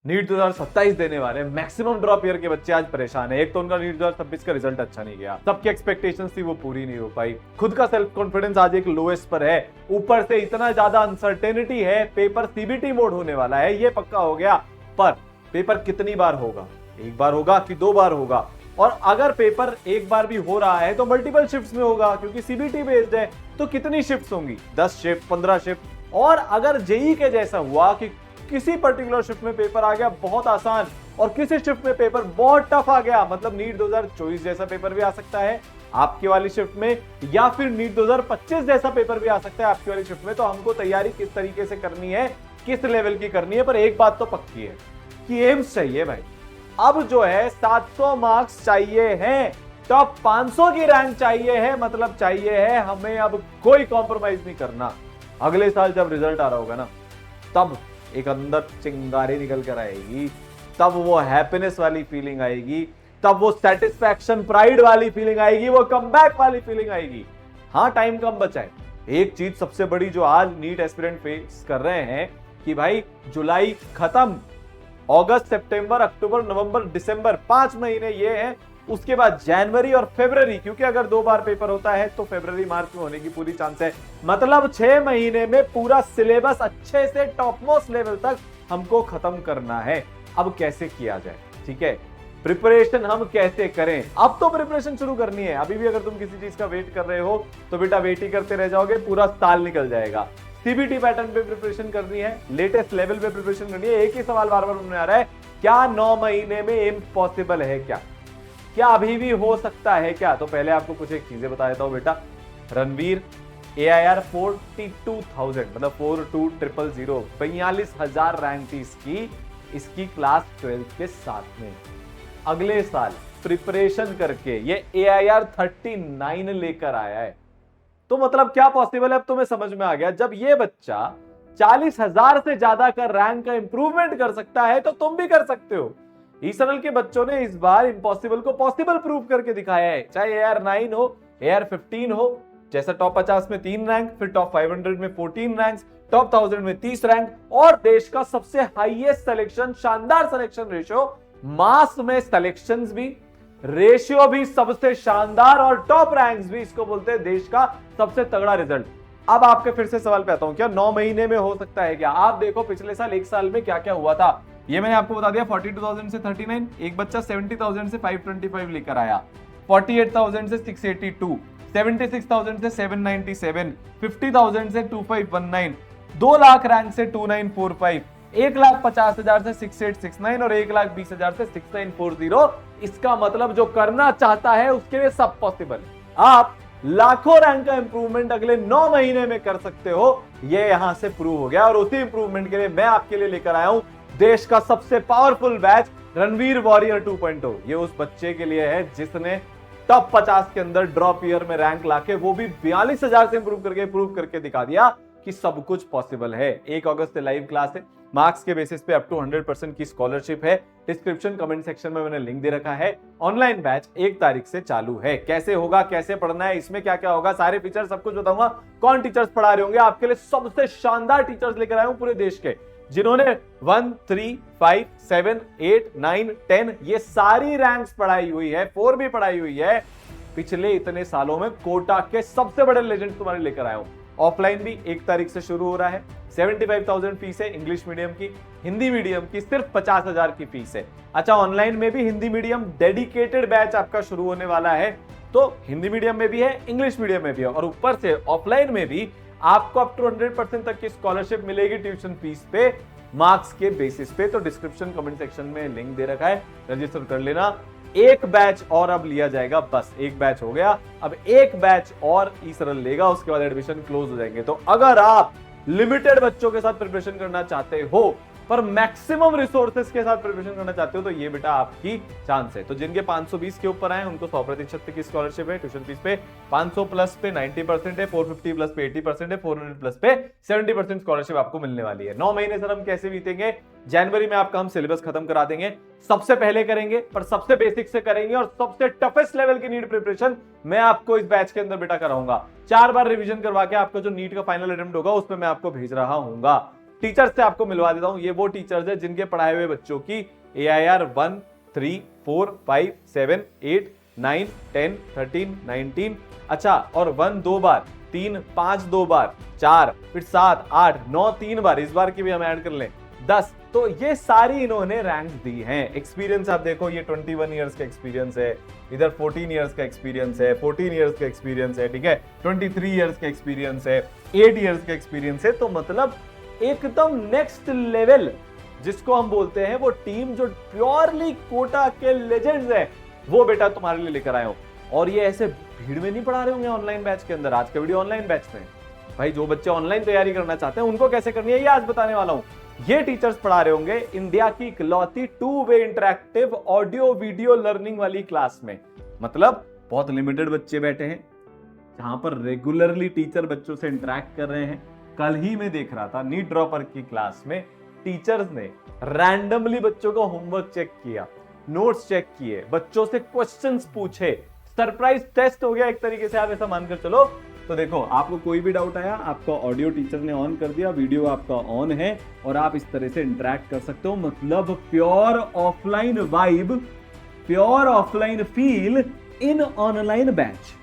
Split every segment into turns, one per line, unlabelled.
NEET 2027 देने वाले maximum drop year के बच्चे आज परेशान है। एक तो उनका नीट 2026 का रिजल्ट अच्छा नहीं गया, सबकी एक्सपेक्टेशंस थी वो पूरी नहीं हो पाई, खुद का सेल्फ कॉन्फिडेंस आज एक लोएस्ट पर है, ऊपर से इतना ज्यादा अनसर्टेनिटी है, पेपर सीबीटी मोड होने वाला है ये पक्का हो गया। पर पेपर कितनी बार होगा, एक बार होगा कि 2 बार होगा? और अगर पेपर एक बार भी हो रहा है तो मल्टीपल शिफ्ट्स में होगा, क्योंकि सीबीटी बेस्ड है। तो कितनी शिफ्ट्स होंगी? 10 शिफ्ट, 15 शिफ्ट। और अगर जेई के जैसा हुआ कि किसी पर्टिकुलर शिफ्ट में पेपर आ गया बहुत आसान और किसी शिफ्ट में पेपर बहुत टफ आ गया, मतलब नीट 2024 जैसा पेपर भी आ सकता है आपकी वाली शिफ्ट में, या फिर नीट 2025 जैसा पेपर भी आ सकता है आपकी वाली शिफ्ट में। तो हमको तैयारी किस तरीके से करनी है, किस लेवल की करनी है, पर एक बात तो पक्की है कि एम्स चाहिए भाई। अब जो है 700 मार्क्स चाहिए हैं, टॉप 500 की रैंक चाहिए है, मतलब चाहिए है हमें अब कोई कॉम्प्रोमाइज नहीं करना। अगले साल जब रिजल्ट आ रहा होगा ना, तब एक अंदर चिंगारी निकल कर आएगी, तब वो हैप्पीनेस वाली फीलिंग आएगी, तब वो सेटिस्फैक्शन प्राइड वाली फीलिंग आएगी, वो कमबैक वाली फीलिंग आएगी। हाँ, टाइम कम बचा है। एक चीज सबसे बड़ी जो आज नीट एस्पिरेंट फेस कर रहे हैं कि भाई जुलाई खत्म, अगस्त, सितंबर, अक्टूबर, नवंबर, दिसंबर 5 महीने ये हैं, उसके बाद जनवरी और फरवरी, क्योंकि अगर 2 बार पेपर होता है तो फरवरी मार्च में होने की पूरी चांस है। मतलब 6 महीने में पूरा सिलेबस अच्छे से टॉप मोस्ट लेवल तक हमको खत्म करना है। अब कैसे किया जाए, ठीक है, प्रिपरेशन हम कैसे करें? अब तो प्रिपरेशन शुरू करनी है। अभी भी अगर तुम किसी चीज का वेट कर रहे हो तो बेटा वेट ही करते रह जाओगे, पूरा साल निकल जाएगा। सीबीटी पैटर्न पे प्रिपरेशन करनी है, लेटेस्ट लेवल पे प्रिपरेशन करनी है। एक ही सवाल बार बार उन्होंने आ रहा है, क्या 9 महीने में एम्स पॉसिबल है? क्या अभी भी हो सकता है क्या? तो पहले आपको कुछ एक चीजें बता देता हूं बेटा। रणवीर AIR 42,000 मतलब 42,000 42,000 रैंक थी इसकी क्लास 12 के साथ में। अगले साल प्रिपरेशन करके ये AIR 39 लेकर आया है। तो मतलब क्या पॉसिबल है? अब तुम्हें समझ में आ गया। जब ये बच्चा 40,000 से ज्यादा का रैंक का इंप्रूवमेंट कर सकता है तो तुम भी कर सकते हो। ईसरल के बच्चों ने इस बार इम्पॉसिबल को पॉसिबल प्रूव करके दिखाया है, चाहे AIR 9 हो, AIR 15 हो, जैसा टॉप 50 में 3 रैंक, फिर टॉप 500 में 14 रैंक, टॉप 1000 में 30 रैंक, और देश का सबसे हाईएस्ट सिलेक्शन, शानदार सिलेक्शन रेशियो, मास में सिलेक्शंस भी, रेशियो भी सबसे शानदार, और टॉप रैंक्स भी। इसको बोलते हैं देश का सबसे तगड़ा रिजल्ट। अब आपके फिर से सवाल पे आता हूं, क्या 9 महीने में हो सकता है क्या? आप देखो पिछले साल, एक साल में क्या क्या हुआ था, ये मैंने आपको बता दिया। 42,000 से 39, एक बच्चा 70,000 से 525 लेकर आया, 48,000 से 682, 76,000 से 797, 50,000 से 2519, 2 लाख रैंक से 2945, 1,50,000 से 6869 और 1,20,000 से 6940। इसका मतलब जो करना चाहता है उसके लिए सब पॉसिबल। आप लाखों रैंक का इंप्रूवमेंट अगले 9 महीने में कर सकते हो, ये यहां से प्रूव हो गया। और उसी इंप्रूवमेंट के लिए मैं आपके लिए लेकर आया हूं देश का सबसे पावरफुल बैच, रणवीर वॉरियर 2.0। ये उस बच्चे के लिए है जिसने टॉप 50 के अंदर ड्रॉप ईयर में रैंक लाके, वो भी 42,000 से प्रूव करके दिखा दिया कि सब कुछ पॉसिबल है। 1 अगस्त से लाइव क्लास है, मार्क्स के बेसिस पे अप टू 100% की स्कॉलरशिप है। डिस्क्रिप्शन कमेंट सेक्शन में मैंने लिंक दे रखा है। ऑनलाइन बैच 1 तारीख से चालू है। कैसे होगा, कैसे पढ़ना है, इसमें क्या क्या होगा, सारे फीचर सब कुछ बताऊंगा। कौन टीचर्स पढ़ा रहे होंगे, आपके लिए सबसे शानदार टीचर्स लेकर आए हूं पूरे देश के, जिन्होंने 1, 3, 5, 7, 8, 9, 10 ये सारी रैंक्स पढ़ाई हुई है, 4 भी पढ़ाई हुई है। पिछले इतने सालों में कोटा के सबसे बड़े लेजेंड तुम्हारे लेकर आया हूं। ऑफलाइन भी 1 तारीख से शुरू हो रहा है। 75,000 फीस है इंग्लिश मीडियम की, हिंदी मीडियम की सिर्फ 50,000 की फीस है। अच्छा, ऑनलाइन में भी हिंदी मीडियम डेडिकेटेड बैच आपका शुरू होने वाला है, तो हिंदी मीडियम में भी है, इंग्लिश मीडियम में भी है, और ऊपर से ऑफलाइन में भी आपको अप टू 100% तक की स्कॉलरशिप मिलेगी ट्यूशन फीस पे, मार्क्स के बेसिस पे। तो डिस्क्रिप्शन कमेंट सेक्शन में लिंक दे रखा है, रजिस्टर कर लेना। 1 बैच और अब लिया जाएगा, बस 1 बैच हो गया, अब 1 बैच और ईसरल लेगा, उसके बाद एडमिशन क्लोज हो जाएंगे। तो अगर आप लिमिटेड बच्चों के साथ प्रिपरेशन करना चाहते हो पर मैक्सिमम रिसोर्सेज के साथ प्रिपरेशन करना चाहते हो, तो ये बेटा आपकी चांस है। तो जिनके 520 के ऊपर आए उनको 100% की स्कॉलरशिप है ट्यूशन फीस पे, 500 प्लस पे 90% है, 450 प्लस पे 80% है, 400 प्लस पे 70% स्कॉलरशिप आपको मिलने वाली है। 9 महीने सर हम कैसे बीतेंगे? जनवरी में आपका हम सिलेबस खत्म करा देंगे, सबसे पहले करेंगे, पर सबसे बेसिक से करेंगे, और सबसे टफेस्ट लेवल की नीट प्रिपरेशन मैं आपको इस बैच के अंदर बेटा कराऊंगा। 4 बार रिवीजन करवा के आपका जो नीट का फाइनल अटेम्प्ट होगा उसमें मैं आपको भेज रहा हूंगा। टीचर से आपको मिलवा देता हूं। ये वो टीचर्स है जिनके पढ़ाए हुए बच्चों की AIR 1, 3, 4, 5, 7, 8, 9, 10, 13, 19, अच्छा, और 1 2 बार, 3, 5 2 बार, 4, फिर 7, 8, 9 3 बार, इस बार की भी हम ऐड कर लें 10। तो ये सारी इन्होंने रैंक्स दी हैं। एक्सपीरियंस आप देखो, ये 21 ईयर्स का एक्सपीरियंस है, इधर 14 ईयर्स का एक्सपीरियंस है, 14 ईयर्स का एक्सपीरियंस है, ठीक है, 23 ईयर्स का एक्सपीरियंस है, 8 ईयर्स का एक्सपीरियंस है। तो मतलब एकदम नेक्स्ट लेवल, जिसको हम बोलते हैं वो टीम जो प्योरली कोटा के लेजेंड्स है, वो बेटा तुम्हारे लिए लेकर आए हो। और ये ऐसे भीड़ में नहीं पढ़ा रहे होंगे ऑनलाइन बैच के अंदर। आज का वीडियो ऑनलाइन बैच में भाई, जो बच्चे ऑनलाइन तैयारी करना चाहते हैं उनको कैसे करनी है ये आज बताने वाला हूं। ये टीचर्स पढ़ा रहे होंगे इंडिया की इकलौती 2 वे इंटरैक्टिव ऑडियो वीडियो लर्निंग वाली क्लास में। मतलब बहुत लिमिटेड बच्चे बैठे हैं जहां पर रेगुलरली टीचर बच्चों से इंटरैक्ट कर रहे हैं। कल ही मैं देख रहा था नीट ड्रॉपर की क्लास में टीचर्स ने रैंडमली बच्चों को होमवर्क चेक किया, नोट्स चेक किए, बच्चों से क्वेश्चंस पूछे, सरप्राइज टेस्ट हो गया एक तरीके से, आप ऐसा मानकर चलो। तो देखो, आपको कोई भी डाउट आया, आपका ऑडियो टीचर ने ऑन कर दिया, वीडियो आपका ऑन है और आप इस तरह से इंटरैक्ट कर सकते हो। मतलब pure offline vibe, pure offline feel in online batch.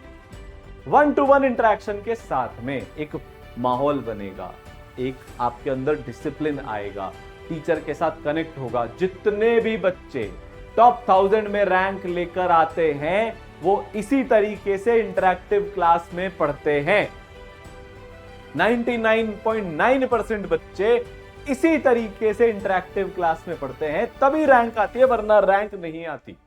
1-to-1 interaction के साथ में एक माहौल बनेगा, एक आपके अंदर डिसिप्लिन आएगा, टीचर के साथ कनेक्ट होगा। जितने भी बच्चे टॉप 1000 में रैंक लेकर आते हैं वो इसी तरीके से इंटरैक्टिव क्लास में पढ़ते हैं। 99.9% बच्चे इसी तरीके से इंटरैक्टिव क्लास में पढ़ते हैं, तभी रैंक आती है, वरना रैंक नहीं आती।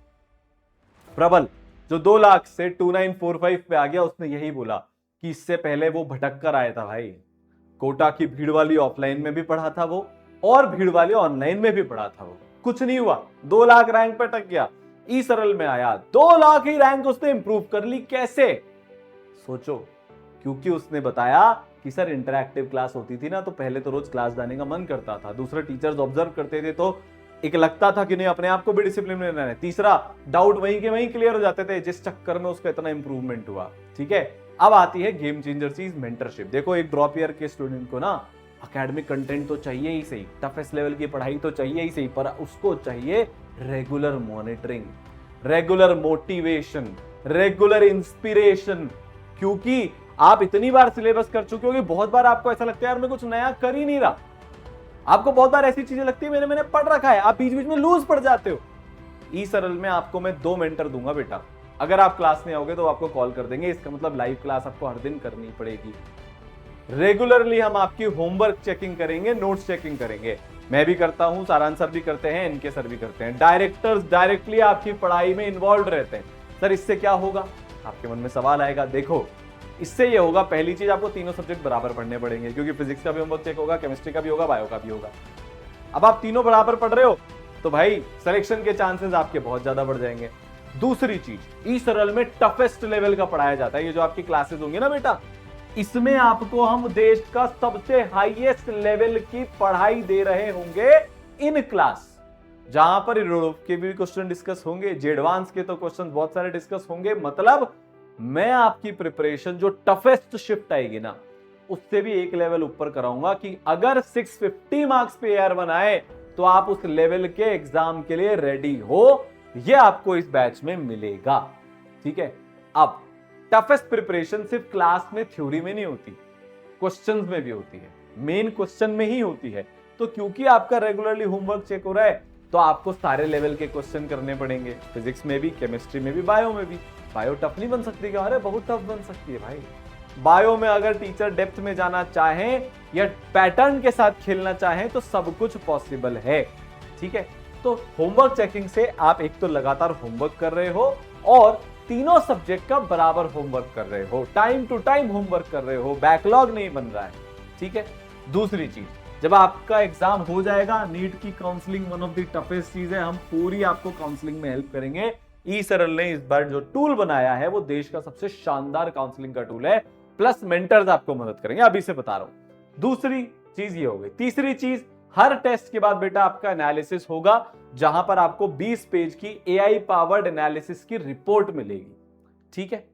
प्रबल जो 2 लाख से 2945 पे आ गया, उसने यही बोला कि इससे पहले वो भटक कर आया था भाई। कोटा की भीड़ वाली ऑफलाइन में भी पढ़ा था वो, और भीड़ वाली ऑनलाइन में भी पढ़ा था वो, कुछ नहीं हुआ, 2 लाख रैंक पे अटक गया। ई सरल में आया, 2 लाख ही रैंक उसने इंप्रूव कर ली। कैसे? सोचो, क्योंकि उसने बताया कि सर इंटरैक्टिव क्लास होती थी ना, तो पहले तो रोज क्लास जाने का मन करता था, दूसरे टीचर्स ऑब्जर्व करते थे तो एक लगता था कि नहीं अपने आप को भी डिसिप्लिन में रहना है, तीसरा डाउट वहीं के वहीं क्लियर हो जाते थे, जिस चक्कर में उसका इतना इंप्रूवमेंट हुआ। ठीक है, अब आती है गेम चेंजर चीज, मेंटरशिप। देखो, एक ड्रॉप ईयर के स्टूडेंट को ना एकेडमिक कंटेंट तो चाहिए ही सही, टफेस्ट लेवल की पढ़ाई तो चाहिए ही सही, पर उसको चाहिए regular monitoring, regular motivation, regular inspiration. क्योंकि आप इतनी बार सिलेबस कर चुके हो कि बहुत बार आपको ऐसा लगता है यार मैं कुछ नया कर ही नहीं रहा। आपको बहुत बार ऐसी चीजें लगती है मैंने पढ़ रखा है, आप बीच बीच में लूज पड़ जाते हो। ई सरल में आपको मैं 2 मेंटर दूंगा बेटा। अगर आप क्लास में आओगे तो आपको कॉल कर देंगे, इसका मतलब लाइव क्लास आपको हर दिन करनी पड़ेगी। रेगुलरली हम आपकी होमवर्क चेकिंग करेंगे, नोट्स चेकिंग करेंगे। मैं भी करता हूं, सारांश सर भी करते हैं, इनके सर भी करते हैं। डायरेक्टर्स डायरेक्टली आपकी पढ़ाई में इन्वॉल्व रहते हैं। सर इससे क्या होगा, आपके मन में सवाल आएगा। देखो, इससे ये होगा, पहली चीज आपको तीनों सब्जेक्ट बराबर पढ़ने पड़ेंगे, क्योंकि फिजिक्स का भी होमवर्क चेक होगा, केमिस्ट्री का भी होगा, बायो का भी होगा। अब आप तीनों बराबर पढ़ रहे हो तो भाई सिलेक्शन के चांसेस आपके बहुत ज्यादा बढ़ जाएंगे। दूसरी चीज, ई सरल में टफेस्ट लेवल का पढ़ाया जाता है। ये जो आपकी क्लासेस होंगी ना बेटा, इसमें आपको हम देश का सबसे हाईएस्ट लेवल की पढ़ाई दे रहे होंगे इन क्लास, जहां पर यूरोप के भी क्वेश्चन डिस्कस होंगे, जेडवांस के तो क्वेश्चन बहुत सारे डिस्कस होंगे। मतलब मैं आपकी प्रिपरेशन जो टफेस्ट शिफ्ट आएगी ना, उससे भी एक लेवल ऊपर कराऊंगा कि अगर 650 मार्क्स पे AR बनाए तो आप उस लेवल के एग्जाम के लिए रेडी हो। ये आपको इस बैच में मिलेगा। ठीक है, अब टफेस्ट प्रिपरेशन सिर्फ क्लास में थ्योरी में नहीं होती, क्वेश्चंस में भी होती है, मेन क्वेश्चन में ही होती है। तो क्योंकि आपका रेगुलरली होमवर्क चेक हो रहा है तो आपको सारे लेवल के क्वेश्चन करने पड़ेंगे, फिजिक्स में भी, केमिस्ट्री में भी, बायो में भी। बायो टफ नहीं बन सकती क्या? अरे बहुत टफ बन सकती है भाई। बायो में अगर टीचर डेप्थ में जाना चाहे या पैटर्न के साथ खेलना चाहे तो सब कुछ पॉसिबल है। ठीक है, तो होमवर्क चेकिंग से आप एक तो लगातार होमवर्क कर रहे हो और तीनों सब्जेक्ट का बराबर होमवर्क कर रहे हो, टाइम टू टाइम होमवर्क कर रहे हो, बैकलॉग नहीं बन रहा है। ठीक है, दूसरी चीज, जब आपका एग्जाम हो जाएगा, नीट की counselling one of the toughest चीज है, हम पूरी आपको काउंसलिंग में हेल्प करेंगे। ई सरल ने इस बार जो टूल बनाया है वो देश का सबसे शानदार काउंसलिंग का टूल है, प्लस मेंटर्स आपको मदद करेंगे, अभी से बता रहा हूं। दूसरी चीज ये हो गई। तीसरी चीज, हर टेस्ट के बाद बेटा आपका एनालिसिस होगा, जहां पर आपको 20 पेज की AI पावर्ड एनालिसिस की रिपोर्ट मिलेगी। ठीक है,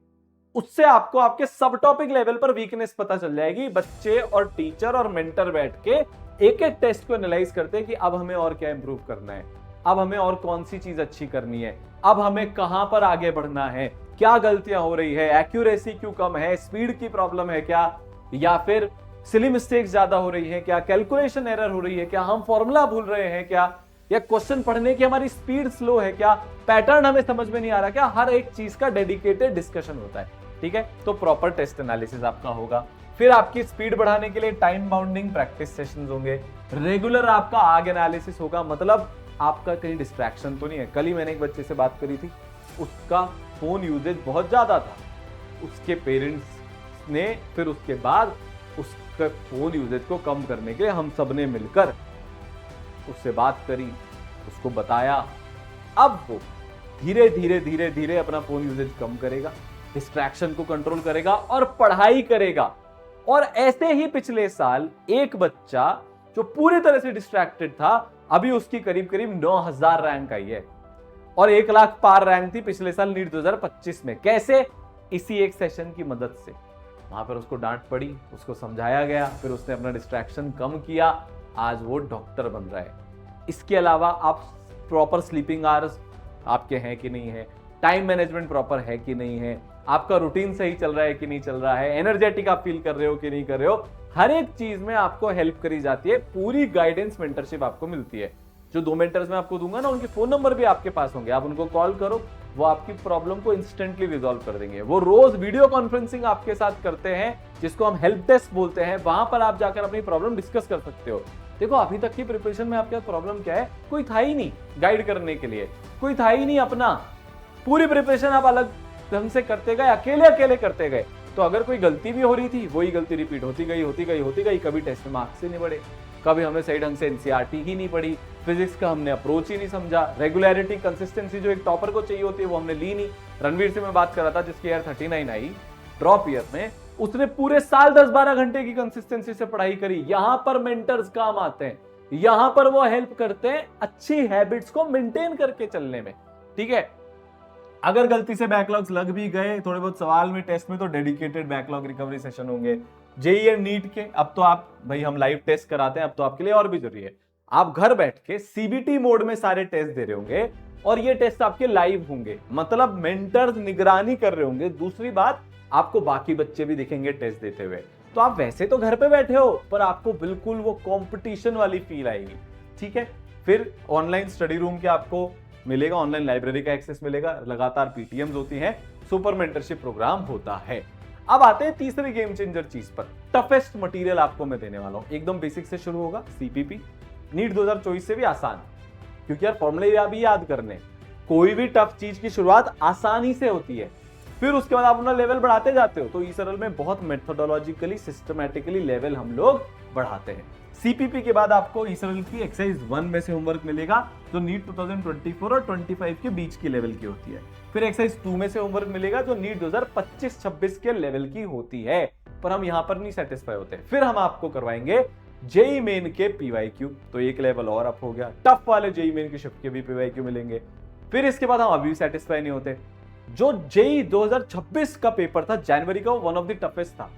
उससे आपको आपके सब टॉपिक लेवल पर वीकनेस पता चल जाएगी। बच्चे और टीचर और मेंटर बैठ के एक एक टेस्ट को एनालाइज करते हैं कि अब हमें और क्या इंप्रूव करना है, अब हमें और कौन सी चीज अच्छी करनी है, अब हमें कहां पर आगे बढ़ना है, क्या गलतियां हो रही है, एक्यूरेसी क्यों कम है, स्पीड की प्रॉब्लम है क्या, या फिर सिली मिस्टेक्स ज्यादा हो रही है क्या, कैलकुलेशन एरर हो रही है क्या, हम फॉर्मूला भूल रहे हैं क्या, या क्वेश्चन पढ़ने की हमारी स्पीड स्लो है क्या, पैटर्न हमें समझ में नहीं आ रहा क्या। हर एक चीज का डेडिकेटेड डिस्कशन होता है, ठीक है। तो प्रॉपर टेस्ट एनालिसिस आपका होगा। फिर आपकी स्पीड बढ़ाने के लिए टाइम बाउंडिंग प्रैक्टिस सेशंस होंगे, रेगुलर आपका आग एनालिसिस होगा, मतलब आपका कहीं डिस्ट्रैक्शन तो नहीं है। कल ही मैंने एक बच्चे से बात करी थी, उसका फोन यूजेज बहुत ज्यादा था, उसके पेरेंट्स ने फिर उसके बाद उसके फोन यूजेज को कम करने के लिए हम सबने मिलकर उससे बात करी, उसको बताया। अब वो धीरे धीरे धीरे धीरे अपना फोन यूजेज कम करेगा, डिस्ट्रैक्शन को कंट्रोल करेगा और पढ़ाई करेगा। और ऐसे ही पिछले साल एक बच्चा जो पूरी तरह से डिस्ट्रैक्टेड था, अभी उसकी करीब करीब 9000 रैंक आई है और 1 लाख पार रैंक थी पिछले साल नीट 2025 में। कैसे? इसी एक सेशन की मदद से। वहां पर उसको डांट पड़ी, उसको समझाया गया, फिर उसने अपना डिस्ट्रैक्शन कम किया, आज वो डॉक्टर बन रहा है। इसके अलावा आप प्रॉपर स्लीपिंग आवर्स आपके हैं कि नहीं है, टाइम मैनेजमेंट प्रॉपर है कि नहीं है, आपका रूटीन सही चल रहा है कि नहीं चल रहा है, एनर्जेटिक आप फील कर रहे हो कि नहीं कर रहे हो, हर एक चीज में आपको हेल्प करी जाती है। पूरी गाइडेंस मेंटरशिप आपको मिलती है। जो 2 मेंटर्स मैं आपको दूंगा ना, उनके फोन नंबर भी आपके पास होंगे, आप उनको कॉल करो, वो आपकी प्रॉब्लम को इंस्टेंटली रिजॉल्व कर देंगे। वो रोज वीडियो कॉन्फ्रेंसिंग आपके साथ करते हैं, जिसको हम हेल्प डेस्क बोलते हैं। वहां पर आप जाकर अपनी प्रॉब्लम डिस्कस कर सकते हो। देखो, अभी तक की प्रिपरेशन में आपके प्रॉब्लम क्या है, कोई था ही नहीं गाइड करने के लिए, कोई था ही नहीं अपना। पूरी प्रिपरेशन आप अलग ढंग से करते गए, अकेले अकेले करते गए। तो अगर कोई गलती भी हो रही थी, वही गलती रिपीट होती गई। कभी टेस्ट में मार्क्स ही नहीं बढ़े, कभी हमने सही ढंग से एनसीईआरटी ही नहीं पढ़ी, फिजिक्स का हमने अप्रोच ही नहीं समझा, रेगुलरिटी कंसिस्टेंसी जो एक टॉपर को चाहिए होती है वो हमने ली नहीं। रणवीर से मैं बात कर रहा था, जिसकी ईयर 39 आई ड्रॉप ईयर में, उसने पूरे साल 10-12 घंटे की कंसिस्टेंसी से पढ़ाई करी। यहां पर मेंटर्स काम आते हैं, यहां पर वो हेल्प करते हैं अच्छी हैबिट्स को मेंटेन करके चलने में, ठीक है। अगर गलती से बैकलॉग्स लग भी गए थोड़े बहुत सवाल में, टेस्ट में, तो डेडिकेटेड बैकलॉग रिकवरी सेशन होंगे। जेईई एंड नीट के अब तो आप भाई हम लाइव टेस्ट कराते हैं, अब तो आपके लिए और भी जरूरी है। आप घर बैठ के सीबीटी मोड में सारे टेस्ट दे रहे होंगे और ये टेस्ट आपके लाइव होंगे, मतलब मेंटर्स निगरानी कर रहे होंगे। दूसरी बात, आपको बाकी बच्चे भी दिखेंगे टेस्ट देते हुए। तो आप वैसे तो घर पे बैठे हो, पर आपको बिल्कुल वो कंपटीशन वाली फील आएगी, ठीक है। फिर ऑनलाइन स्टडी रूम के आपको मिलेगा, ऑनलाइन लाइब्रेरी का एक्सेस मिलेगा, लगातार पीटीएम्स होती हैं, सुपर मेंटरशिप प्रोग्राम होता है। अब आते हैं तीसरे गेम चेंजर चीज पर। टफेस्ट मटेरियल आपको मैं देने वाला हूं, एकदम बेसिक से शुरू होगा। सीपीपी नीट 2024 से भी आसान, क्योंकि यार फॉर्मूले भी याद करने। कोई भी टफ चीज की शुरुआत आसानी से होती है, फिर उसके बाद आप अपना लेवल बढ़ाते जाते हो। तो ई सरल में बहुत मेथोडोलॉजिकली सिस्टमैटिकली लेवल हम लोग बढ़ाते हैं। सीपीपी के बाद आपको ई सरल की एक्सरसाइज 1 में से होमवर्क मिलेगा, जो नीट 2024 और 25 के बीच की लेवल की होती है। फिर एक्सरसाइज 2 में से होमवर्क मिलेगा, जो नीट 2025-26 के लेवल की होती है। पर हम यहां पर नहीं सेटिस्फाई होते, फिर हम आपको करवाएंगे जेई मेन के पीवाईक्यू, तो एक लेवल और अप हो गया। टफ वाले जेई मेन के शिफ्ट के भी पीवाईक्यू मिलेंगे। फिर इसके बाद हम अभी भी सेटिस्फाई नहीं होते। जो जेई 2026 का पेपर था जनवरी का, वो वन ऑफ द टफेस्ट था।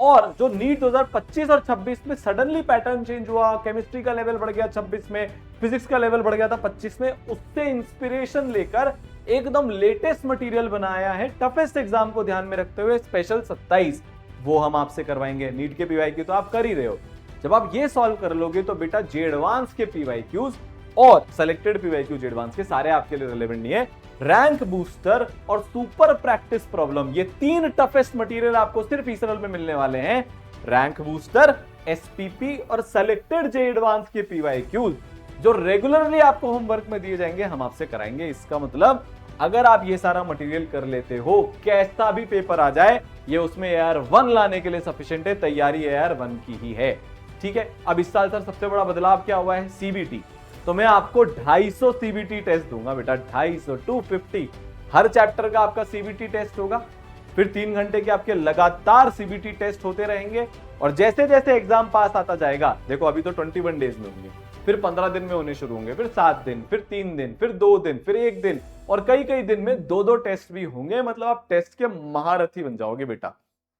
और जो नीट 2025 और 26 में सडनली पैटर्न चेंज हुआ, केमिस्ट्री का लेवल बढ़ गया 26 में, फिजिक्स का लेवल बढ़ गया था 25 में, उससे इंस्पिरेशन लेकर एकदम लेटेस्ट मटेरियल बनाया है टफेस्ट एग्जाम को ध्यान में रखते हुए, स्पेशल 27। वो हम आपसे करवाएंगे। नीट के पीवाईक्यू तो आप कर ही रहे हो, जब आप ये सॉल्व कर लोगे तो बेटा जे एडवांस के पीवाईक्यूज और सेलेक्टेड पीवाईक्यू जे एडवांस के सारे आपके लिए रिलेवेंट नहीं है। रैंक बूस्टर और सुपर प्रैक्टिस प्रॉब्लम, ये 3 टफेस्ट मटेरियल आपको सिर्फ ई सरल में मिलने वाले हैं। रैंक बूस्टर, एसपीपी और सेलेक्टेड जे एडवांस के पीवाईक्यूज, जो रेगुलरली आपको होमवर्क में दिए जाएंगे, हम आपसे कराएंगे। इसका मतलब अगर आप ये सारा मटेरियल कर लेते हो, कैसा भी पेपर आ जाए, ये उसमें AR1 लाने के लिए सफिशिएंट है। तैयारी AR1 की ही है, ठीक है। अब इस साल सर सबसे बड़ा बदलाव क्या हुआ है? सीबीटी। तो मैं आपको 250 सीबीटी टेस्ट दूंगा बेटा, 250 250 हर चैप्टर का आपका सीबीटी टेस्ट होगा। फिर 3 घंटे के आपके लगातार सीबीटी टेस्ट होते रहेंगे। और जैसे जैसे एग्जाम पास आता जाएगा, देखो अभी तो 21 डेज में होंगे, फिर 15 दिन में होने शुरू होंगे, फिर 7 दिन, फिर 3 दिन, फिर 2 दिन, फिर 1 दिन, और कई कई दिन में 2-2 टेस्ट भी होंगे। मतलब आप टेस्ट के महारथी बन जाओगे बेटा।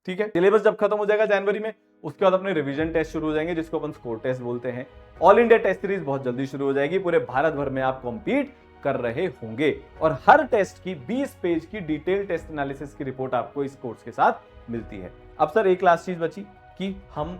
ठीक है, सिलेबस जब खत्म हो जाएगा जनवरी में, उसके बाद अपने रिवीजन टेस्ट शुरू हो जाएंगे जिसको अपन स्कोर टेस्ट बोलते हैं। ऑल इंडिया टेस्ट सीरीज बहुत जल्दी शुरू हो जाएगी, पूरे भारत भर में आप कॉम्पीट कर रहे होंगे और हर टेस्ट की 20 पेज की डिटेल टेस्ट एनालिसिस की रिपोर्ट आपको इस कोर्स के साथ मिलती है। अब सर एक लास्ट चीज बची कि हम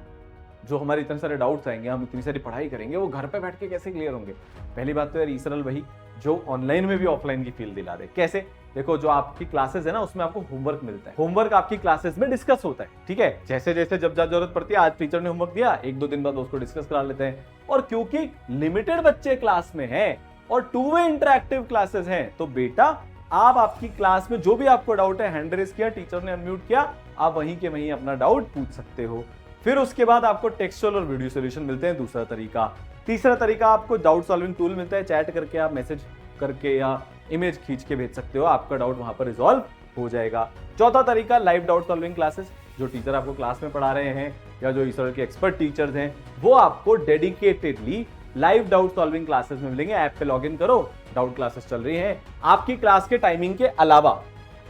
जो हमारे इतने सारे डाउट्स आएंगे, हम इतनी सारी पढ़ाई करेंगे, वो घर पे बैठ के कैसे क्लियर होंगे। पहली बात तो यार ईसरल वही जो ऑनलाइन में भी ऑफलाइन की फील दिला दे। कैसे? देखो, जो आपकी क्लासेस है ना, उसमें आपको होमवर्क मिलता है, होमवर्क आपकी क्लासेस में डिस्कस होता है, ठीक है। जैसे जैसे जब जरूरत पड़ती है, आज टीचर ने होमवर्क दिया, 1-2 दिन बाद उसको डिस्कस करा लेते हैं। और क्योंकि लिमिटेड बच्चे क्लास में हैं और 2 वे इंटरेक्टिव क्लासेस हैं, तो बेटा आप आपकी क्लास में जो भी आपको डाउट है, हैंड रेज किया, टीचर ने अनम्यूट किया, आप वहीं के वहीं अपना डाउट पूछ सकते हो। फिर उसके बाद आपको टेक्सचुअल और वीडियो सॉल्यूशन मिलते हैं, दूसरा तरीका। तीसरा तरीका, आपको डाउट सॉल्विंग टूल मिलता है, चैट करके आप मैसेज करके या इमेज खींच के भेज सकते हो, आपका डाउट वहां पर रिजॉल्व हो जाएगा। चौथा तरीका, लाइव डाउट सॉल्विंग क्लासेस, जो टीचर आपको क्लास में पढ़ा रहे हैं या जो ईसरल के एक्सपर्ट टीचर्स हैं, वो आपको dedicatedly live doubt solving classes में मिलेंगे। ऐप पे लॉगिन करो, डाउट क्लासेस चल रही हैं, आपकी क्लास के टाइमिंग के अलावा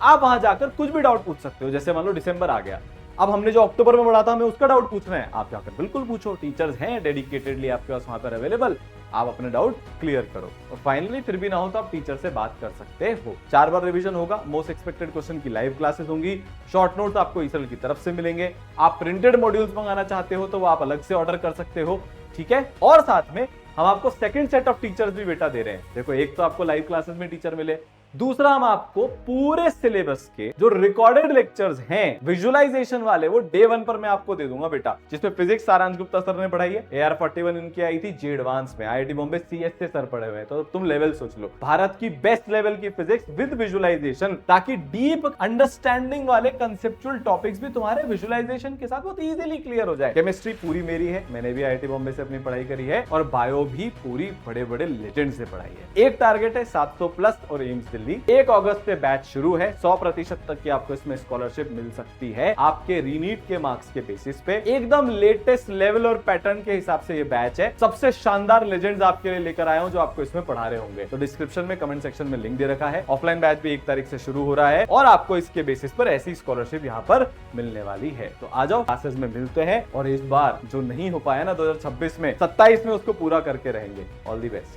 आप वहां जाकर कुछ भी डाउट पूछ सकते हो। जैसे मान लो दिसंबर आ गया, अब हमने जो अक्टूबर में पढ़ा था, हमें उसका डाउट पूछना है, आप जाकर बिल्कुल पूछो, टीचर्स हैं डेडिकेटेडली आपके पास वहां पर अवेलेबल, आप अपने डाउट क्लियर करो। और फाइनली फिर भी ना हो तो आप टीचर से बात कर सकते हो। 4 बार रिवीजन होगा, मोस्ट एक्सपेक्टेड क्वेश्चन की लाइव क्लासेस होंगी, शॉर्ट नोट्स आपको ईसरल की तरफ से मिलेंगे। आप प्रिंटेड मॉड्यूल्स मंगाना चाहते हो तो वो आप अलग से ऑर्डर कर सकते हो, ठीक है। और साथ में हम आपको सेकंड सेट ऑफ टीचर्स भी बेटा दे रहे हैं। देखो, एक तो आपको लाइव क्लासेस में टीचर मिले, दूसरा हम आपको पूरे सिलेबस के जो रिकॉर्डेड लेक्चर्स हैं विजुअलाइजेशन वाले, वो डे 1 पर मैं आपको दे दूंगा बेटा, जिसमें फिजिक्स सारांश गुप्ता सर ने पढ़ाई है, AR41 इनकी आई थी जी एडवांस में, IIT बॉम्बे CS से सर पढ़े हुए हैं, तो तुम लेवल सोच लो, भारत की बेस्ट लेवल की फिजिक्स विद विजुअलाइजेशन, ताकि डीप अंडरस्टैंडिंग वाले कंसेप्चुअल टॉपिक्स भी तुम्हारे विजुअलाइजेशन के साथ बहुत इजीली क्लियर हो जाए। केमिस्ट्री पूरी मेरी है, मैंने भी IIT बॉम्बे से अपनी पढ़ाई करी है, और बायो भी पूरी बड़े बड़े लेजेंड से पढ़ाई है। एक टारगेट है 700+ और एम्स दिल्ली। 1 अगस्त से बैच शुरू है, 100% तक की आपको इसमें स्कॉलरशिप मिल सकती है आपके रीनीट के मार्क्स के बेसिस पे। एकदम लेटेस्ट लेवल और पैटर्न के हिसाब से ये बैच है, सबसे शानदार लेजेंड्स आपके लिए लेकर आया हूं जो आपको इसमें पढ़ा रहे होंगे। तो डिस्क्रिप्शन में, कमेंट सेक्शन में लिंक दे रखा है। ऑफलाइन बैच भी 1 तारीख से शुरू हो रहा है और आपको इसके बेसिस पर ऐसी स्कॉलरशिप यहाँ पर मिलने वाली है। तो आ जाओ, क्लासेस में मिलते हैं और इस बार जो नहीं हो पाया ना 2026 में, 27 में उसको पूरा करके रहेंगे। All the best.